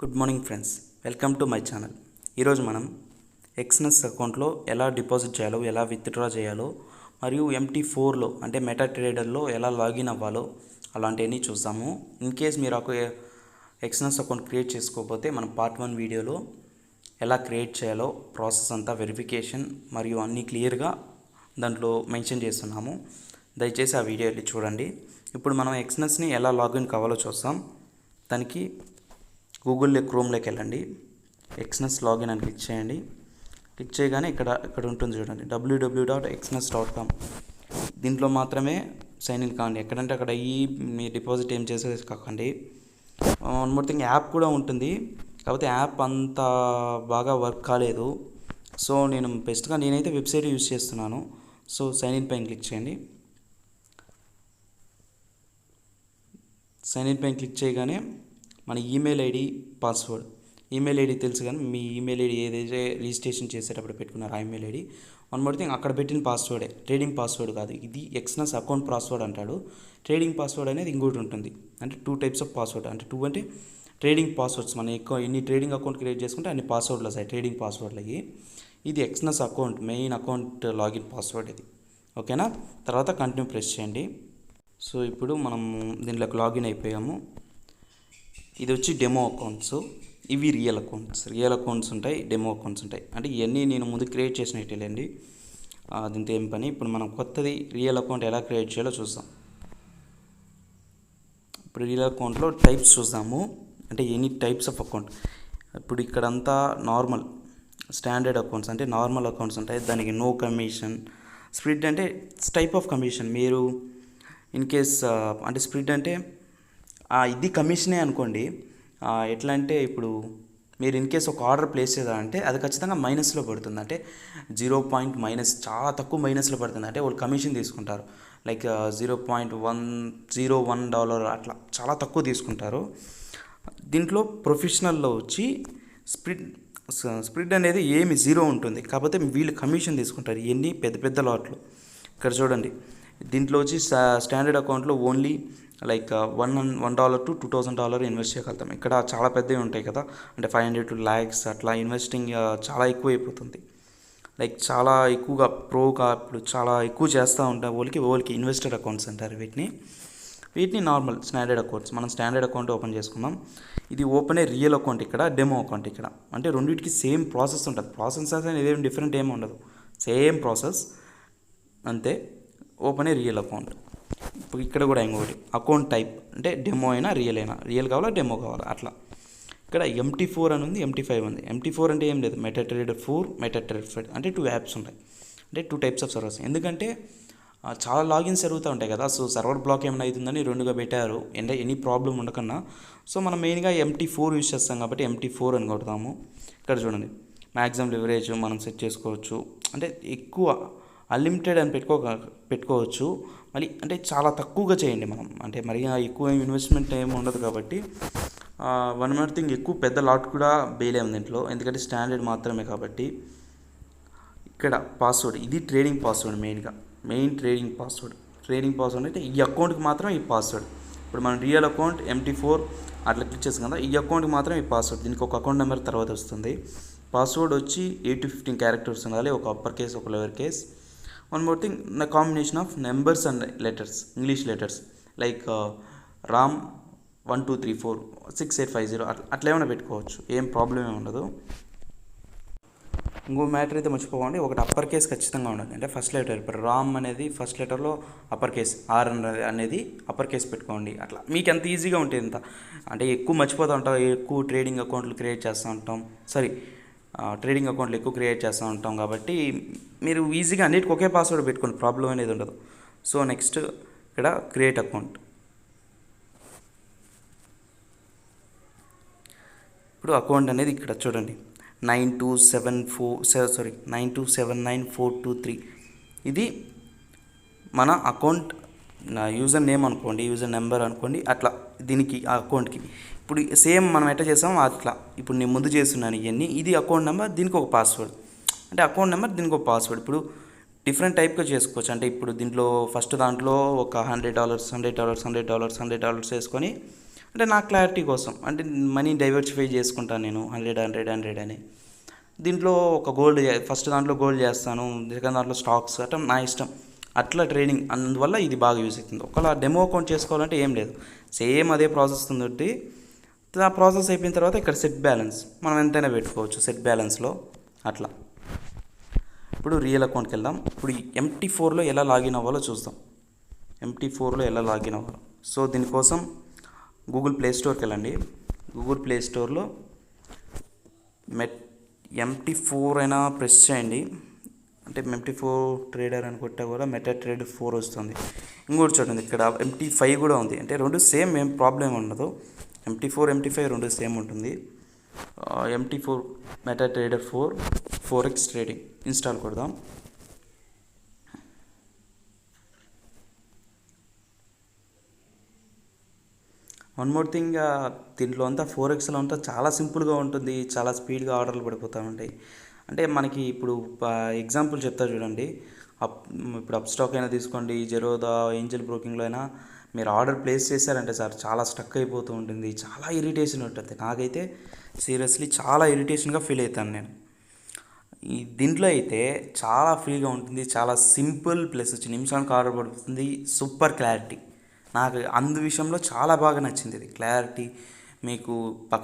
Good morning friends, welcome to my channel. ఈరోజు మనం ఎక్స్నెస్ అకౌంట్లో ఎలా డిపాజిట్ చేయాలో, ఎలా విత్డ్రా చేయాలో, మరియు MT4లో అంటే మెటా ట్రేడర్లో ఎలా లాగిన్ అవ్వాలో అలాంటివన్నీ చూద్దాము. ఇన్ కేస్ మీరు ఒక ఎక్స్నెస్ అకౌంట్ క్రియేట్ చేసుకోకపోతే మనం పార్ట్ 1 వీడియోలో ఎలా క్రియేట్ చేయాలో ప్రాసెస్ అంతా వెరిఫికేషన్ మరియు అన్నీ క్లియర్గా దాంట్లో మెన్షన్ చేస్తున్నాము. దయచేసి ఆ వీడియో వెళ్ళి చూడండి. ఇప్పుడు మనం ఎక్స్నెస్ని ఎలా లాగిన్ కావాలో చూస్తాం. దానికి గూగుల్లో క్రోమ్లోకి వెళ్ళండి, ఎక్స్నెస్ లాగిన్ అని క్లిక్ చేయండి. క్లిక్ చేయగానే ఇక్కడ ఉంటుంది చూడండి, www.exness.com. దీంట్లో మాత్రమే సైన్ ఇన్ కాండి. ఎక్కడంటే అక్కడ మీ డిపాజిట్ ఏం చేసేది కాకండి. వన్ మోర్ థింగ్, యాప్ కూడా ఉంటుంది, కాకపోతే యాప్ అంత బాగా వర్క్ కాలేదు. సో నేనైతే వెబ్సైట్ యూజ్ చేస్తున్నాను. సో సైన్ ఇన్ పైన క్లిక్ చేయండి. సైన్ ఇన్ పైన క్లిక్ చేయగానే మన email ID, password, email ID తెలుసు కానీ మీ ఈమెయిల్ ఐడి ఏదైతే రిజిస్ట్రేషన్ చేసేటప్పుడు పెట్టుకున్నారో ఆ email ID. One more thing, అక్కడ పెట్టిన పాస్వర్డే, ట్రేడింగ్ పాస్వర్డ్ కాదు. ఇది ఎక్స్నెస్ అకౌంట్ పాస్వర్డ్ అంటాడు. ట్రేడింగ్ పాస్వర్డ్ అనేది ఇంకోటి ఉంటుంది. అంటే 2 టైప్స్ ఆఫ్ పాస్వర్డ్. అంటే 2 అంటే ట్రేడింగ్ పాస్వర్డ్స్, మనం ఎక్కువ ఎన్ని ట్రేడింగ్ అకౌంట్ క్రియేట్ చేసుకుంటే అన్ని పాస్వర్డ్లు వస్తాయి, ట్రేడింగ్ పాస్వర్డ్లు అయ్యి. ఇది ఎక్స్నెస్ account main account login password ఇది. ఓకేనా? తర్వాత కంటిన్యూ ప్రెస్ చేయండి. సో ఇప్పుడు మనం దీంట్లోకి లాగిన్ అయిపోయాము. ఇది వచ్చి డెమో అకౌంట్స్, ఇవి రియల్ అకౌంట్స్ ఉంటాయి, డెమో అకౌంట్స్ ఉంటాయి. అంటే ఇవన్నీ నేను ముందు క్రియేట్ చేసినట్టేలేండి. దీంతో ఏం పని. ఇప్పుడు మనం కొత్తది రియల్ అకౌంట్ ఎలా క్రియేట్ చేయాలో చూద్దాం. ఇప్పుడు రియల్ అకౌంట్లో టైప్స్ చూద్దాము. అంటే ఎనీ టైప్స్ ఆఫ్ అకౌంట్. ఇప్పుడు ఇక్కడంతా నార్మల్ స్టాండర్డ్ అకౌంట్స్, అంటే నార్మల్ అకౌంట్స్ ఉంటాయి. దానికి నో కమిషన్. స్ప్లిట్ అంటే టైప్ ఆఫ్ కమిషన్. మీరు ఇన్ కేస్ అంటే స్ప్లిట్ అంటే ఇది కమిషనే అనుకోండి. ఎట్లా అంటే ఇప్పుడు మీరు ఇన్ కేస్ ఒక ఆర్డర్ ప్లేస్ చేయాలంటే అది ఖచ్చితంగా మైనస్లో పడుతుంది. అంటే 0.- చాలా తక్కువ మైనస్లో పడుతుంది. అంటే వాళ్ళు కమిషన్ తీసుకుంటారు. లైక్ $0.101 అట్లా చాలా తక్కువ తీసుకుంటారు. దీంట్లో ప్రొఫెషనల్లో వచ్చి స్ప్లిట్ అనేది ఏమి 0 ఉంటుంది. కాకపోతే వీళ్ళు కమిషన్ తీసుకుంటారు. ఇవన్నీ పెద్ద పెద్ద లాట్లు. ఇక్కడ చూడండి, దీంట్లో వచ్చి స్టాండర్డ్ అకౌంట్లో ఓన్లీ లైక్ $1 to $2,000 ఇన్వెస్ట్ చేయగలుగుతాం. ఇక్కడ చాలా పెద్దవి ఉంటాయి కదా, అంటే 500 to lakhs అట్లా ఇన్వెస్టింగ్ చాలా ఎక్కువ అయిపోతుంది. లైక్ చాలా ఎక్కువగా ఇప్పుడు చాలా ఎక్కువ చేస్తూ ఉంటారు. వాళ్ళకి ఇన్వెస్టర్ అకౌంట్స్ అంటారు వీటిని నార్మల్ స్టాండర్డ్ అకౌంట్స్. మనం స్టాండర్డ్ అకౌంట్ ఓపెన్ చేసుకున్నాం. ఇది ఓపెన్ రియల్ అకౌంట్, ఇక్కడ డెమో అకౌంట్. ఇక్కడ అంటే రెండింటికి సేమ్ ప్రాసెస్ ఉంటుంది. ప్రాసెస్ అయితే ఇదేం డిఫరెంట్ ఏమి ఉండదు, సేమ్ ప్రాసెస్ అంతే. Open real account. ఇప్పుడు ఇక్కడ కూడా ఇంకోటి అకౌంట్ టైప్, అంటే డెమో అయినా రియల్ కావాలా డెమో కావాలా అట్లా. ఇక్కడ MT4 అని ఉంది, MT5 ఉంది. MT4 అంటే ఏం లేదు, మెటాట్రేడర్ 4, మెటాట్రేడర్ 5 అంటే 2 యాప్స్ ఉంటాయి. అంటే 2 టైప్స్ ఆఫ్ సర్వర్స్. ఎందుకంటే చాలా లాగిన్స్ జరుగుతూ ఉంటాయి కదా. సో సర్వర్ బ్లాక్ ఏమైనా అవుతుందని 2గా పెట్టారు, అంటే ఎనీ ప్రాబ్లం ఉండకన్నా. సో మనం మెయిన్గా MT4 యూజ్ చేస్తాం కాబట్టి MT4 అని కొడతాము. ఇక్కడ చూడండి, మ్యాక్సిమం లివరేజ్ మనం సెట్ చేసుకోవచ్చు. అంటే ఎక్కువ అన్లిమిటెడ్ అని పెట్టుకోవచ్చు. మళ్ళీ అంటే చాలా తక్కువగా చేయండి మనం, అంటే మరి ఎక్కువ ఇన్వెస్ట్మెంట్ ఏమి ఉండదు కాబట్టి. వన్ మోర్ థింగ్, ఎక్కువ పెద్ద లాట్ కూడా వేయలేము దీంట్లో, ఎందుకంటే స్టాండర్డ్ మాత్రమే కాబట్టి. ఇక్కడ పాస్వర్డ్, ఇది trading password. Main trading password అంటే ఈ అకౌంట్కి మాత్రం ఈ పాస్వర్డ్. ఇప్పుడు మనం రియల్ అకౌంట్ MT4 అట్లా క్లిక్ చేసాం కదా, ఈ అకౌంట్కి మాత్రం ఈ పాస్వర్డ్. దీనికి ఒక అకౌంట్ నెంబర్ తర్వాత వస్తుంది. పాస్వర్డ్ వచ్చి 8 to 15 క్యారెక్టర్స్ ఉండాలి, ఒక అప్పర్ కేస్ ఒక lower case. One more thing, combination of numbers and letters, English letters. Like Ram 1234 6850 అట్లా ఏమైనా పెట్టుకోవచ్చు, ఏం ప్రాబ్లం ఏమి ఉండదు. ఇంకో మ్యాటర్ అయితే మర్చిపోకండి, ఒకటి అప్పర్ కేస్ ఖచ్చితంగా ఉండాలి. అంటే ఫస్ట్ లెటర్, ఇప్పుడు రామ్ అనేది ఫస్ట్ లెటర్లో అప్పర్ కేస్, R అనేది అప్పర్ కేస్ పెట్టుకోండి. అట్లా మీకు ఎంత ఈజీగా ఉంటుంది ఎంత. అంటే ఎక్కువ మర్చిపోతూ ఉంటాం, ఎక్కువ ట్రేడింగ్ అకౌంట్లు క్రియేట్ చేస్తూ ఉంటాం, ట్రేడింగ్ అకౌంట్లు ఎక్కువ క్రియేట్ చేస్తూ ఉంటాం కాబట్టి మీరు ఈజీగా అన్నిటికీ ఒకే పాస్వర్డ్ పెట్టుకోండి, ప్రాబ్లం అనేది ఉండదు. సో నెక్స్ట్ ఇక్కడ క్రియేట్ అకౌంట్. ఇప్పుడు అకౌంట్ అనేది ఇక్కడ చూడండి, 92794223. ఇది మన అకౌంట్ యూజర్ నేమ్ అనుకోండి, యూజర్ నెంబర్ అనుకోండి. అట్లా దీనికి ఆ అకౌంట్కి ఇప్పుడు సేమ్ మనం ఎట్లా చేస్తామో అట్లా. ఇప్పుడు నేను ముందు చేస్తున్నాను ఇవన్నీ. ఇది అకౌంట్ నెంబర్, దీనికి ఒక పాస్వర్డ్. అంటే అకౌంట్ నెంబర్, దీనికి ఒక పాస్వర్డ్. ఇప్పుడు డిఫరెంట్ టైప్గా చేసుకోవచ్చు. అంటే ఇప్పుడు దీంట్లో ఫస్ట్ దాంట్లో ఒక $100 వేసుకొని అంటే నా క్లారిటీ కోసం, అంటే మనీ డైవర్సిఫై చేసుకుంటాను నేను 100 అని. దీంట్లో ఒక గోల్డ్ ఫస్ట్ దాంట్లో గోల్డ్ చేస్తాను, సెకండ్ దాంట్లో స్టాక్స్ అట్లా నా ఇష్టం, అట్లా ట్రేడింగ్. అందువల్ల ఇది బాగా యూజ్ అవుతుంది. ఒకవేళ డెమో అకౌంట్ చేసుకోవాలంటే ఏం లేదు, సేమ్ అదే ప్రాసెస్ ఉంది. ఆ ప్రాసెస్ అయిపోయిన తర్వాత ఇక్కడ సెట్ బ్యాలెన్స్ మనం ఎంతైనా పెట్టుకోవచ్చు సెట్ బ్యాలెన్స్లో అట్లా. ఇప్పుడు రియల్ అకౌంట్కి వెళ్దాం. ఇప్పుడు MT4లో ఎలా లాగిన్ అవ్వాలో చూద్దాం. MT4లో ఎలా లాగిన్ అవ్వాలో, సో దీనికోసం గూగుల్ ప్లే స్టోర్కి వెళ్ళండి. గూగుల్ ప్లే స్టోర్లో MT4 అయినా ప్రెస్ చేయండి. అంటే MT4 ట్రేడర్ అని కొట్టా కూడా మెటా ట్రేడ్ 4 వస్తుంది. ఇంకోటి చూడండి, ఇక్కడ MT5 కూడా ఉంది. అంటే రెండు సేమ్, ఏం ప్రాబ్లం ఉండదు. MT4 MT5 రెండు సేమ్ ఉంటుంది. MT4 meta trader 4x trading install కొడదాం. వన్ మోర్ థింగ్, దీంట్లో అంతా 4xలో అంతా చాలా సింపుల్గా ఉంటుంది, చాలా స్పీడ్గా ఆర్డర్లు పడిపోతూ ఉంటాయి. అంటే మనకి ఇప్పుడు ఎగ్జాంపుల్ చెప్తా చూడండి. ఇప్పుడు అప్ స్టాక్ అయినా తీసుకోండి, జెరోదా, ఏంజల్ బ్రోకింగ్లో అయినా మీరు ఆర్డర్ ప్లేస్ చేశారంటే సార్ చాలా స్టక్ అయిపోతూ ఉంటుంది, చాలా ఇరిటేషన్ ఉంటుంది. నాకైతే సీరియస్లీ చాలా ఇరిటేషన్గా ఫీల్ అవుతాను నేను. దీంట్లో అయితే చాలా ఫ్రీగా ఉంటుంది, చాలా సింపుల్, ప్లస్ వచ్చి నిమిషానికి ఆర్డర్ పడుతుంది, సూపర్ క్లారిటీ. నాకు అందు విషయంలో చాలా బాగా నచ్చింది ఇది క్లారిటీ. మీకు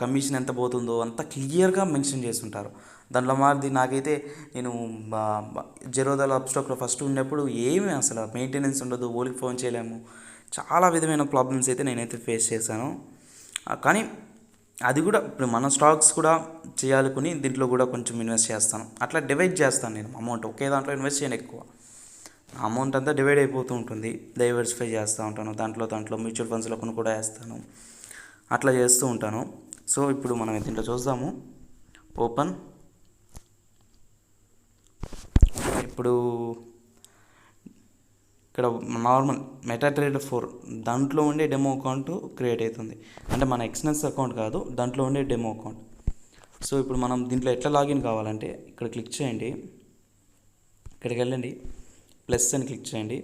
కమిషన్ ఎంత పోతుందో అంత క్లియర్గా మెన్షన్ చేస్తుంటారు దాంట్లో. మాది నాకైతే నేను జెరోదాలో అప్ స్టాక్లో ఫస్ట్ ఉన్నప్పుడు ఏమీ అసలు మెయింటెనెన్స్ ఉండదు, ఓలికి ఫోన్ చేయలేము, చాలా విధమైన ప్రాబ్లమ్స్ అయితే నేనైతే ఫేస్ చేశాను. కానీ అది కూడా ఇప్పుడు మన స్టాక్స్ కూడా చేయాలనుకుని దీంట్లో కూడా కొంచెం ఇన్వెస్ట్ చేస్తాను. అట్లా డివైడ్ చేస్తాను నేను అమౌంట్, ఒకే దాంట్లో ఇన్వెస్ట్ చేయను ఎక్కువ. అమౌంట్ అంతా డివైడ్ అయిపోతూ ఉంటుంది, డైవర్సిఫై చేస్తూ ఉంటాను. దాంట్లో మ్యూచువల్ ఫండ్స్లో కొన్ని కూడా వేస్తాను, అట్లా చేస్తూ ఉంటాను. సో ఇప్పుడు మనం దీంట్లో చూద్దాము. ఓపెన్. ఇప్పుడు ఇక్కడ నార్మల్ మెటా ట్రేడర్ 4 దాంట్లో ఉండే డెమో అకౌంట్ క్రియేట్ అవుతుంది. అంటే మన ఎక్స్నెస్ అకౌంట్ కాదు, దాంట్లో ఉండే డెమో అకౌంట్. సో ఇప్పుడు మనం దీంట్లో ఎట్లా లాగిన్ కావాలంటే ఇక్కడ క్లిక్ చేయండి, ఇక్కడికి వెళ్ళండి, ప్లస్ అని క్లిక్ చేయండి,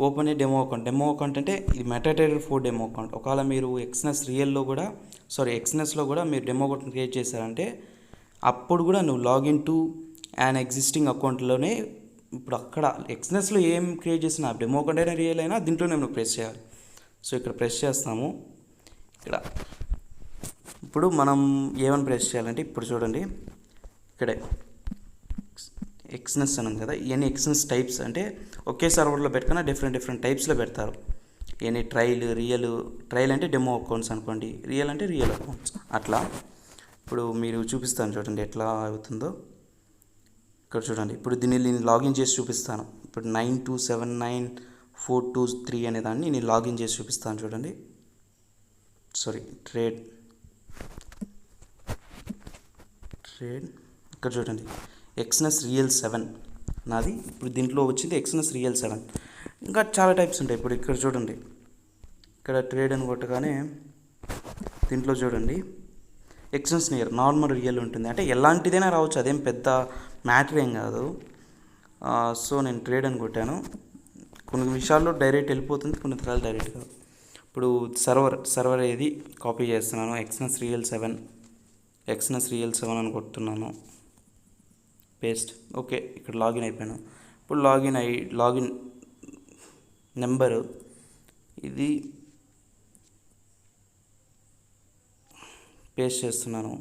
ఓపెన్ ఏ డెమో అకౌంట్. డెమో అకౌంట్ అంటే ఇది మెటా ట్రేడర్ 4 డెమో అకౌంట్. ఒకవేళ మీరు ఎక్స్నెస్లో కూడా మీరు డెమో అకౌంట్ క్రియేట్ చేశారంటే అప్పుడు కూడా నువ్వు లాగిన్ టు యాన్ ఎగ్జిస్టింగ్ అకౌంట్లోనే, ఇప్పుడు అక్కడ ఎక్స్నెస్లో ఏం క్రియేట్ చేసినా డెమో అకౌంట్ అయినా రియల్ అయినా దీంట్లోనే నువ్వు ప్రెస్ చేయాలి. సో ఇక్కడ ప్రెస్ చేస్తాము. ఇక్కడ ఇప్పుడు మనం ఏమని ప్రెస్ చేయాలంటే ఇప్పుడు చూడండి, ఇక్కడే ఎక్స్నెస్ అని ఉంది కదా, ఇవన్నీ ఎక్స్నెస్ టైప్స్. అంటే ఒకే సర్వర్లో పెట్టకుండా డిఫరెంట్ టైప్స్లో పెడతారు. ఇవన్నీ ట్రయల్ అంటే డెమో అకౌంట్స్ అనుకోండి, రియల్ అంటే రియల్ అకౌంట్స్ అట్లా. ఇప్పుడు మీరు చూపిస్తాను చూడండి ఎట్లా అవుతుందో. ఇక్కడ చూడండి, ఇప్పుడు దీన్ని నేను లాగిన్ చేసి చూపిస్తాను. ఇప్పుడు 9279423 అనే దాన్ని నేను లాగిన్ చేసి చూపిస్తాను చూడండి. ట్రేడ్ ఇక్కడ చూడండి, ఎక్స్నెస్ రియల్ 7 నాది. ఇప్పుడు దీంట్లో వచ్చింది ఎక్స్నెస్ రియల్ 7. ఇంకా చాలా టైప్స్ ఉంటాయి. ఇప్పుడు ఇక్కడ చూడండి, ఇక్కడ ట్రేడ్ అని కొట్టగానే దీంట్లో చూడండి ఎక్స్నెస్ నియర్ నార్మల్ రియల్ ఉంటుంది. అంటే ఎలాంటిదైనా రావచ్చు, అదేం పెద్ద మ్యాటర్ ఏం కాదు. సో నేను ట్రేడ్ అని కొట్టాను. కొన్ని విషయాల్లో డైరెక్ట్ వెళ్ళిపోతుంది, కొన్ని విషయాలు డైరెక్ట్ కాదు. ఇప్పుడు సర్వర్ ఏది కాపీ చేస్తున్నాను, ఎక్స్నెస్ రియల్ 7 అని కొడుతున్నాను, పేస్ట్. ఓకే, ఇక్కడ లాగిన్ అయిపోయాను. ఇప్పుడు లాగిన్ నెంబరు ఇది పేస్ట్ చేస్తున్నాను.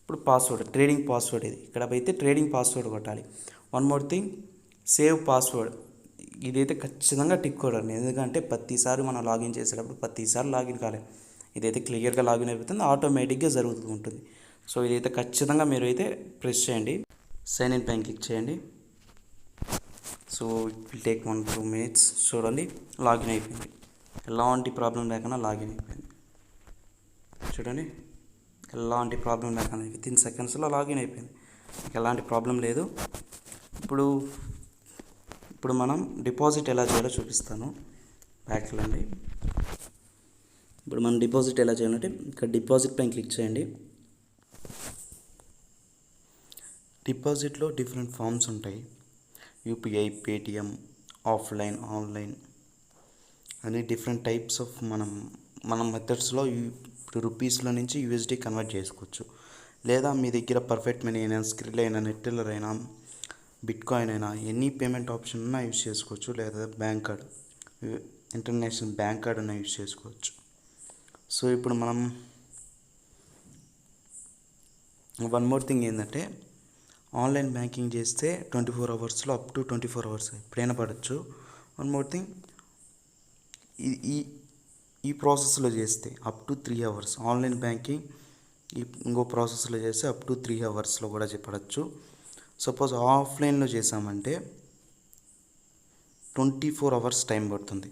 ఇప్పుడు పాస్వర్డ్, ట్రేడింగ్ పాస్వర్డ్ ఇది. ఇక్కడ అయితే ట్రేడింగ్ పాస్వర్డ్ కొట్టాలి. One more thing, save password. ఇదైతే ఖచ్చితంగా టిక్ కొట్టండి, ఎందుకంటే ప్రతిసారి మనం లాగిన్ చేసేటప్పుడు ప్రతిసారి లాగిన్ కాలేదు. ఇదైతే క్లియర్గా లాగిన్ అయిపోతుంది, ఆటోమేటిక్గా జరుగుతూ ఉంటుంది. సో ఇదైతే ఖచ్చితంగా మీరు అయితే ప్రెస్ చేయండి. సైన్ ఇన్ పైన క్లిక్ చేయండి. So it will take 1-2 minutes. చూడండి, లాగిన్ అయిపోయింది. ఎలాంటి ప్రాబ్లం లేకుండా లాగిన్ అయిపోయింది. చూడండి, ఎలాంటి ప్రాబ్లం లేకుండా వితిన్ సెకండ్స్లో లాగిన్ అయిపోయింది. ఎలాంటి ప్రాబ్లం లేదు. ఇప్పుడు మనం డిపాజిట్ ఎలా చేయాలో చూపిస్తాను. బ్యాక్ వెళ్ళండి. ఇప్పుడు మనం డిపాజిట్ ఎలా చేయాలంటే ఇక్కడ డిపాజిట్ పైన క్లిక్ చేయండి. డిపాజిట్లో డిఫరెంట్ ఫామ్స్ ఉంటాయి, యూపీఐ, పేటిఎం, ఆఫ్లైన్, ఆన్లైన్ అని డిఫరెంట్ టైప్స్ ఆఫ్ మనం మనం మెథడ్స్లో రూపీస్లో నుంచి యూఎస్డి కన్వర్ట్ చేసుకోవచ్చు. లేదా మీ దగ్గర పర్ఫెక్ట్ మనీ అయినా, స్క్రిల్ అయినా, నెట్టెల్లర్ అయినా, బిట్కాయిన్ అయినా ఎనీ పేమెంట్ ఆప్షన్ ఉన్నా యూస్ చేసుకోవచ్చు. లేదా bank card, international bank card అయినా యూస్ చేసుకోవచ్చు. సో ఇప్పుడు మనం వన్ మోర్ థింగ్ ఏంటంటే, ఆన్లైన్ బ్యాంకింగ్ చేస్తే 24 అవర్స్లో అప్ టు 24 అవర్స్ ఎప్పుడైనా పడవచ్చు. వన్ మోర్ థింగ్, ఈ ఈ ప్రాసెస్లో చేస్తే up to 3 hours, online banking ఇంకో ప్రాసెస్లో చేస్తే అప్ టు 3 అవర్స్లో కూడా పడవచ్చు. సపోజ్ ఆఫ్లైన్లో చేసామంటే 24 అవర్స్ టైం పడుతుంది.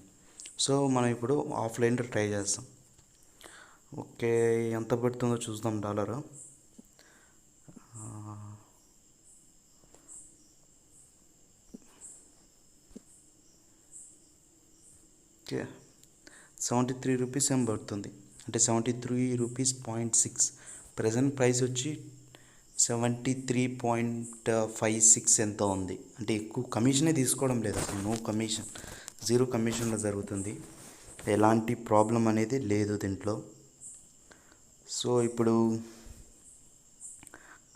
సో మనం ఇప్పుడు ఆఫ్లైన్లో ట్రై చేస్తాం. ఓకే, ఎంత పడుతుందో చూద్దాం డాలరు. ఓకే, 73 రూపీస్ ఏం పడుతుంది, అంటే 73 రూపీస్ 0.6. ప్రజెంట్ ప్రైస్ వచ్చి 73.56 ఎంతో ఉంది. అంటే ఎక్కువ కమిషనే తీసుకోవడం లేదు, అసలు నో కమిషన్, 0 కమిషన్లో జరుగుతుంది. ఎలాంటి ప్రాబ్లం అనేది లేదు దీంట్లో. సో ఇప్పుడు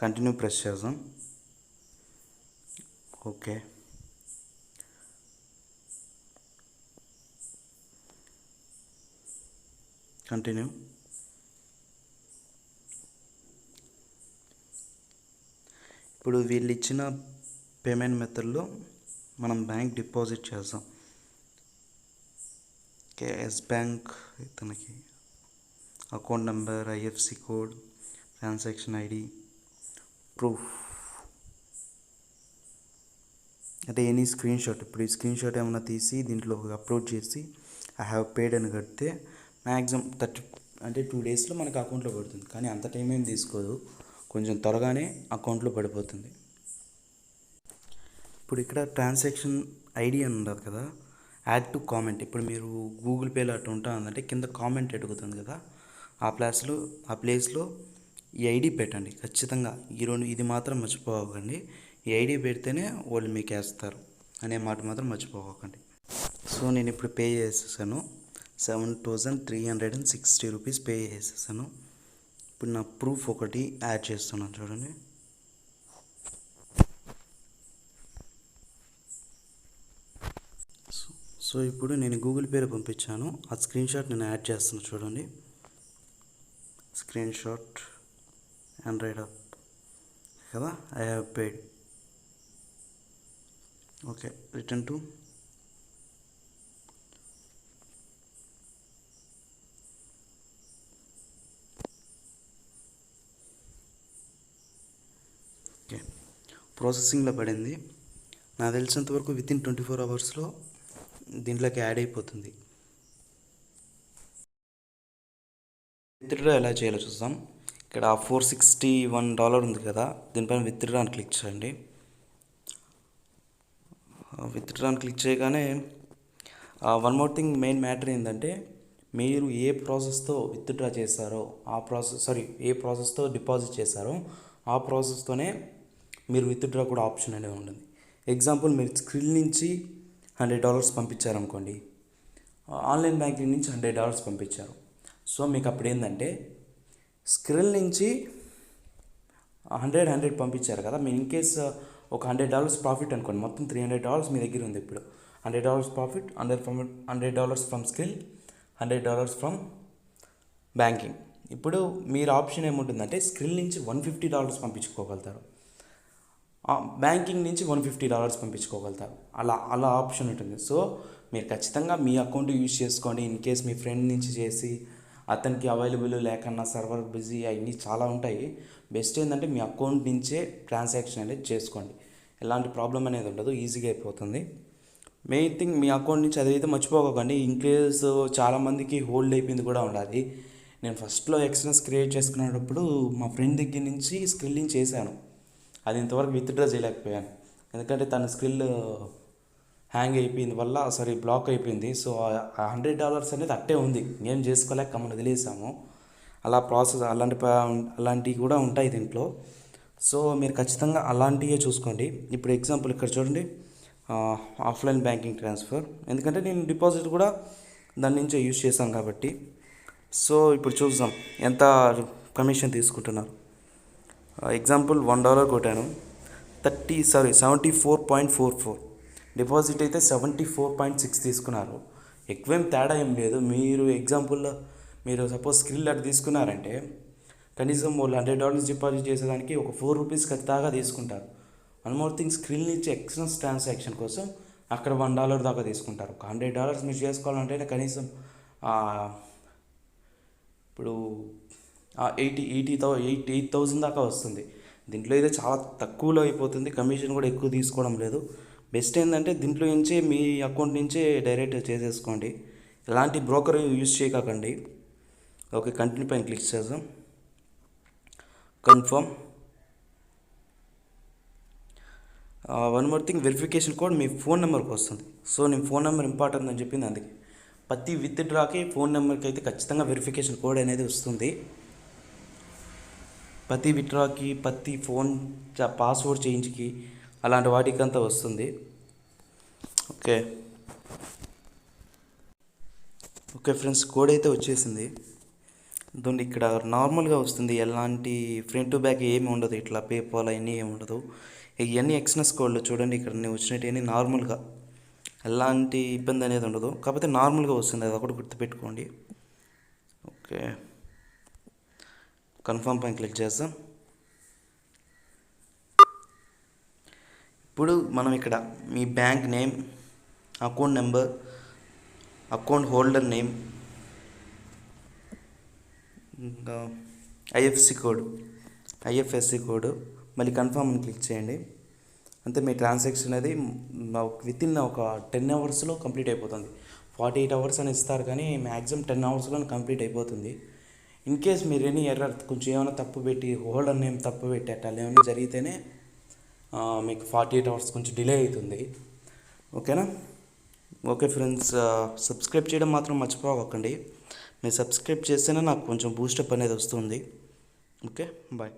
కంటిన్యూ ప్రెస్ చేద్దాం. Okay, continue. ఇప్పుడు వీళ్ళు ఇచ్చిన పేమెంట్ మెథడ్లో మనం బ్యాంక్ డిపాజిట్ చేద్దాం. ఓకే, ఎస్ బ్యాంక్, తనకి account number, IFC code, transaction ID, proof, అంటే ఎనీ స్క్రీన్ షాట్. ఇప్పుడు ఈ స్క్రీన్ షాట్ ఏమైనా తీసి దీంట్లో అప్లోడ్ చేసి ఐ హ్యావ్ పేడ్ అని కడితే మ్యాక్సిమం 2 డేస్లో మనకు అకౌంట్లో పడుతుంది. కానీ అంత టైం ఏం తీసుకోదు, కొంచెం త్వరగానే అకౌంట్లో పడిపోతుంది. ఇప్పుడు ఇక్కడ ట్రాన్సాక్షన్ ఐడి అని ఉండదు కదా, యాడ్ టు కామెంట్. ఇప్పుడు మీరు గూగుల్ పేలో అట్లా ఉంటుందంటే కింద కామెంట్ అడుగుతుంది కదా, ఆ ప్లేస్లో ఈ ఐడి పెట్టండి ఖచ్చితంగా. ఇది మాత్రం మర్చిపోకండి. ఈ ఐడి పెడితేనే వాళ్ళు మీకు వేస్తారు అనే మాట మాత్రం మర్చిపోకండి. సో నేను ఇప్పుడు పే చేసేసాను, 7,360 రూపీస్ పే చేసేసాను. ఇప్పుడు నా ప్రూఫ్ ఒకటి యాడ్ చేస్తున్నాను చూడండి. సో ఇప్పుడు నేను గూగుల్ పేలో పంపించాను, ఆ స్క్రీన్ షాట్ నేను యాడ్ చేస్తున్నాను చూడండి. స్క్రీన్ షాట్ ఆండ్రాయిడ్ యాప్ కదా, I have paid. Okay, return to. Okay, ప్రాసెసింగ్లో పడింది. నాకు తెలిసినంత వరకు వితిన్ 24 అవర్స్లో దీంట్లోకి యాడ్ అయిపోతుంది. విత్డ్రా ఎలా చేయాలో చూద్దాం. ఇక్కడ $461 ఉంది కదా, దీనిపైన విత్డ్రా అని క్లిక్ చేయండి. విత్డ్రా అని క్లిక్ చేయగానే one more thing, main matter ఏంటంటే, మీరు ఏ ప్రాసెస్తో విత్డ్రా చేశారో ఏ ప్రాసెస్తో డిపాజిట్ చేశారో ఆ ప్రాసెస్తోనే మీరు విత్డ్రా కూడా ఆప్షన్ అనేది ఉంటుంది. ఎగ్జాంపుల్, మీరు స్క్రిల్ నుంచి $100 పంపించారనుకోండి, ఆన్లైన్ బ్యాంకింగ్ నుంచి $100 పంపించారు. సో మీకు అప్పుడు ఏంటంటే, స్క్రిల్ నుంచి 100 పంపించారు కదా, మీరు ఇన్ కేస్ ఒక $100 ప్రాఫిట్ అనుకోండి, మొత్తం $300 మీ దగ్గర ఉంది. ఇప్పుడు $100 profit, $100 from Skrill, $100 from banking. ఇప్పుడు మీరు ఆప్షన్ ఏముంటుందంటే, స్క్రిల్ నుంచి $150 పంపించుకోగలుగుతారు, బ్యాంకింగ్ నుంచి $150 పంపించుకోగలుగుతారు. అలా ఆప్షన్ ఉంటుంది. సో మీరు ఖచ్చితంగా మీ అకౌంట్ యూజ్ చేసుకోండి. ఇన్ కేస్ మీ ఫ్రెండ్ నుంచి చేసి అతనికి అవైలబుల్ లేకన్నా, సర్వర్ బిజీ, అవన్నీ చాలా ఉంటాయి. బెస్ట్ ఏంటంటే మీ అకౌంట్ నుంచే ట్రాన్సాక్షన్ అనేది చేసుకోండి, ఎలాంటి ప్రాబ్లం అనేది ఉండదు, ఈజీగా అయిపోతుంది. మెయిన్ థింగ్, మీ అకౌంట్ నుంచి అదైతే మర్చిపోకండి. ఇన్ కేస్ చాలామందికి హోల్డ్ అయిపోయింది కూడా ఉండాలి. నేను ఫస్ట్లో ఎక్స్పీరియన్స్ క్రియేట్ చేసుకునేటప్పుడు మా ఫ్రెండ్ దగ్గర నుంచి స్క్రిల్లింగ్ చేశాను, అది ఇంతవరకు విత్డ్రా చేయలేకపోయాను. ఎందుకంటే తన స్క్రిల్ హ్యాంగ్ అయిపోయింది వల్ల, బ్లాక్ అయిపోయింది. సో $100 అనేది అట్టే ఉంది, ఏం చేసుకోలేక మనం వదిలేసాము. అలా ప్రాసెస్ అలాంటివి కూడా ఉంటాయి దీంట్లో. సో మీరు ఖచ్చితంగా అలాంటివే చూసుకోండి. ఇప్పుడు ఎగ్జాంపుల్ ఇక్కడ చూడండి, ఆఫ్లైన్ బ్యాంకింగ్ ట్రాన్స్ఫర్, ఎందుకంటే నేను డిపాజిట్ కూడా దాని నుంచే యూజ్ చేశాను కాబట్టి సో ఇప్పుడు చూద్దాం ఎంత కమిషన్ తీసుకుంటున్నారు. ఎగ్జాంపుల్ $1 కొట్టాను, 74.44. డిపాజిట్ అయితే 74.6 తీసుకున్నారు. ఎక్కువేం తేడా ఏం లేదు. మీరు ఎగ్జాంపుల్లో మీరు సపోజ్ స్క్రిల్ అటు తీసుకున్నారంటే కనీసం వాళ్ళు $100 డిపాజిట్ చేసేదానికి ఒక ₹4 ఖచ్చితంగా తీసుకుంటారు. వన్ మోర్ థింగ్, స్క్రిల్ నుంచి ఎక్స్టెన్స్ ట్రాన్సాక్షన్ కోసం అక్కడ $1 దాకా తీసుకుంటారు. ఒక $100 మీరు చేసుకోవాలంటే కనీసం ఇప్పుడు 8,000 దాకా వస్తుంది. దీంట్లో అయితే చాలా తక్కువలో అయిపోతుంది. కమిషన్ కూడా ఎక్కువ తీసుకోవడం లేదు. బెస్ట్ ఏంటంటే దీంట్లో నుంచే మీ అకౌంట్ నుంచే డైరెక్ట్ చేసేసుకోండి. ఎలాంటి బ్రోకర్ యూజ్ చేయకండి. ఓకే, కంటిన్యూ పైన క్లిక్ చేద్దాం. Confirm. One more thing, verification code మీ ఫోన్ నెంబర్కి వస్తుంది. సో నేను ఫోన్ నెంబర్ ఇంపార్టెంట్ అని చెప్పింది అందుకే. ప్రతి విత్డ్రాకి ఫోన్ నెంబర్కి అయితే ఖచ్చితంగా వెరిఫికేషన్ కోడ్ అనేది వస్తుంది. ప్రతి విత్డ్రాకి, ప్రతి ఫోన్ పాస్వర్డ్ చేంజ్కి, అలాంటి వాటికంతా వస్తుంది. ఓకే ఫ్రెండ్స్, కోడ్ అయితే వచ్చేసింది. దాన్ని ఇక్కడ నార్మల్గా వస్తుంది. ఎలాంటి ఫ్రంట్ టు బ్యాక్ ఏమి ఉండదు. ఇట్లా పేపాల్ అవన్నీ ఏమి ఉండదు. ఇవన్నీ ఎక్స్ఎన్ఎస్ కోడ్లు చూడండి. ఇక్కడ వచ్చినట్టు నార్మల్గా ఎలాంటి ఇబ్బంది అనేది ఉండదు. కాకపోతే నార్మల్గా వస్తుంది, అది ఒకటి గుర్తుపెట్టుకోండి. ఓకే, కన్ఫర్మ్ పైన క్లిక్ చేస్తాం. ఇప్పుడు మనం ఇక్కడ మీ bank name, account number, account holder name, ఇంకా ఐఎఫ్ఎస్సి కోడ్ మళ్ళీ కన్ఫర్మ్ అని క్లిక్ చేయండి. అంతే, మీ ట్రాన్సాక్షన్ అనేది వితిన్ ఒక 10 అవర్స్లో కంప్లీట్ అయిపోతుంది. 48 అవర్స్ అని ఇస్తారు కానీ మ్యాక్సిమం 10 అవర్స్లో కంప్లీట్ అయిపోతుంది. ఇన్ కేస్ మీరు ఎనీ ఎర్రర్ కొంచెం ఏమైనా తప్పు పెట్టి, హోల్డర్ నేమ్ తప్పు పెట్టి అట్లా ఏమైనా జరిగితేనే మీకు 48 అవర్స్ కొంచెం డిలే అవుతుంది. ఓకేనా? ఓకే ఫ్రెండ్స్, సబ్స్క్రైబ్ చేయడం మాత్రం మర్చిపోకండి. మీరు సబ్స్క్రైబ్ చేస్తేనే నాకు కొంచెం బూస్టప్ అనేది వస్తుంది. Okay, bye.